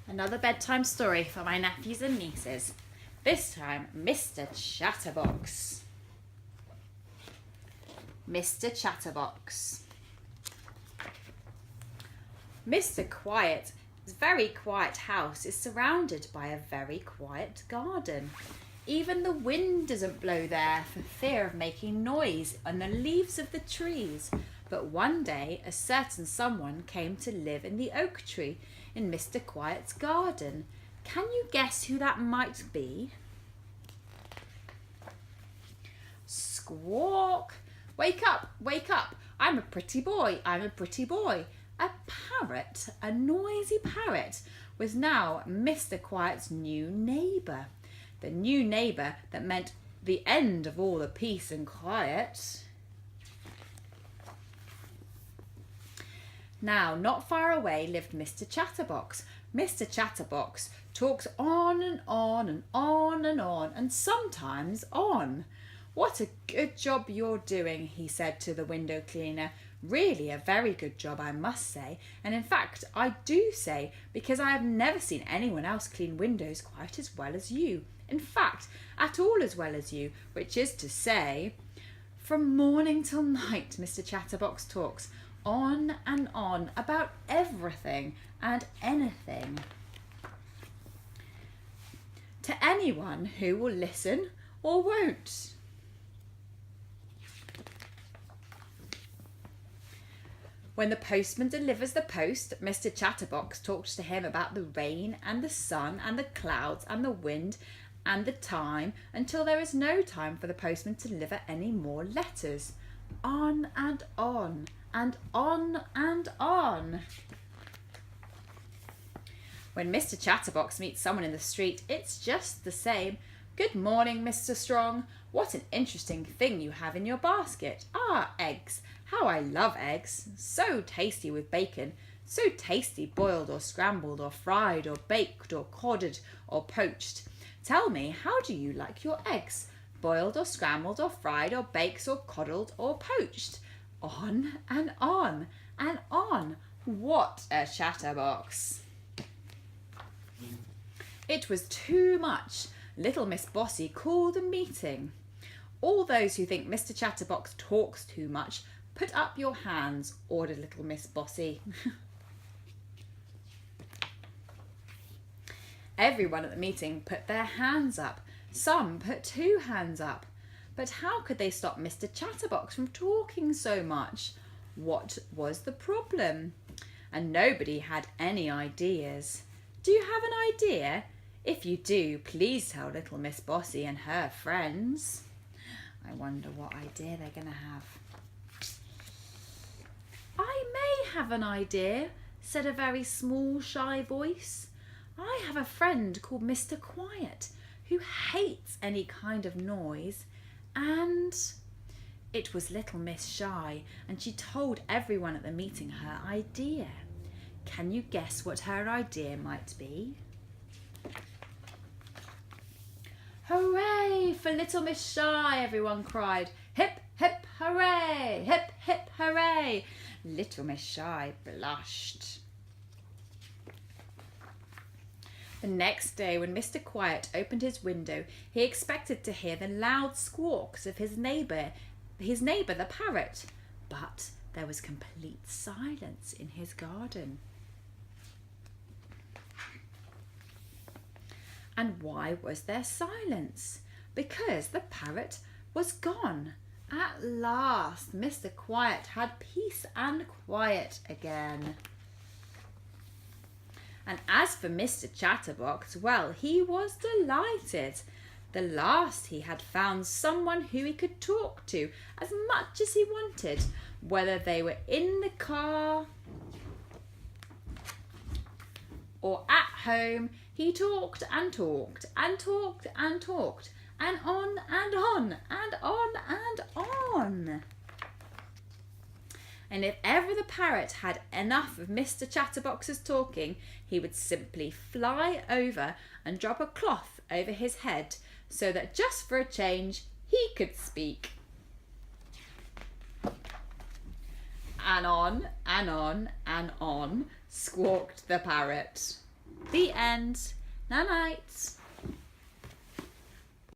Another bedtime story for my nephews and nieces. This time, Mr. Chatterbox. Mr. Chatterbox. Mr. Quiet's very quiet house is surrounded by a very quiet garden. Even the wind doesn't blow there for fear of making noise on the leaves of the trees. But one day a certain someone came to live in the oak tree in Mr. Quiet's garden. Can you guess who that might be? Squawk! Wake up, wake up! I'm a pretty boy, I'm a pretty boy. A parrot, a noisy parrot, was now Mr. Quiet's new neighbour. The new neighbour that meant the end of all the peace and quiet. Now, not far away lived Mr. Chatterbox. Mr. Chatterbox talks on and on and on and on, and sometimes on. What a good job you're doing, he said to the window cleaner. Really a very good job, I must say. And in fact, I do say, because I have never seen anyone else clean windows quite as well as you. In fact, at all as well as you, which is to say, from morning till night, Mr. Chatterbox talks on and on about everything and anything to anyone who will listen or won't. When the postman delivers the post, Mr. Chatterbox talks to him about the rain and the sun and the clouds and the wind and the time until there is no time for the postman to deliver any more letters. On and on and on and on. When Mr. Chatterbox meets someone in the street, it's just the same. Good morning, Mr. Strong. What an interesting thing you have in your basket. Ah, eggs. How I love eggs. So tasty with bacon. So tasty boiled or scrambled or fried or baked or codded or poached. Tell me, how do you like your eggs? Boiled or scrambled or fried or baked or coddled or poached? On and on and on. What a chatterbox. It was too much. Little Miss Bossy called a meeting. All those who think Mr. Chatterbox talks too much, put up your hands, ordered little Miss Bossy. Everyone at the meeting put their hands up. Some put 2 hands up. But how could they stop Mr. Chatterbox from talking so much? What was the problem? And nobody had any ideas. Do you have an idea? If you do, please tell little Miss Bossy and her friends. I wonder what idea they're going to have. I may have an idea, said a very small, shy voice. I have a friend called Mr. Quiet who hates any kind of noise, and it was little Miss Shy, and she told everyone at the meeting her idea. Can you guess what her idea might be? Hooray for little Miss Shy, everyone cried. Hip, hip, hooray, hip, hip, hooray. Little Miss Shy blushed. The next day, when Mr. Quiet opened his window, he expected to hear the loud squawks of his neighbour the parrot. But there was complete silence in his garden. And why was there silence? Because the parrot was gone. At last, Mr. Quiet had peace and quiet again. And as for Mr. Chatterbox, well, he was delighted. The last he had found someone who he could talk to as much as he wanted, whether they were in the car or at home. He talked and talked and talked and talked, and on and on and on and on. And if ever the parrot had enough of Mr. Chatterbox's talking, he would simply fly over and drop a cloth over his head so that just for a change he could speak. And on and on and on squawked the parrot. The end. Night night.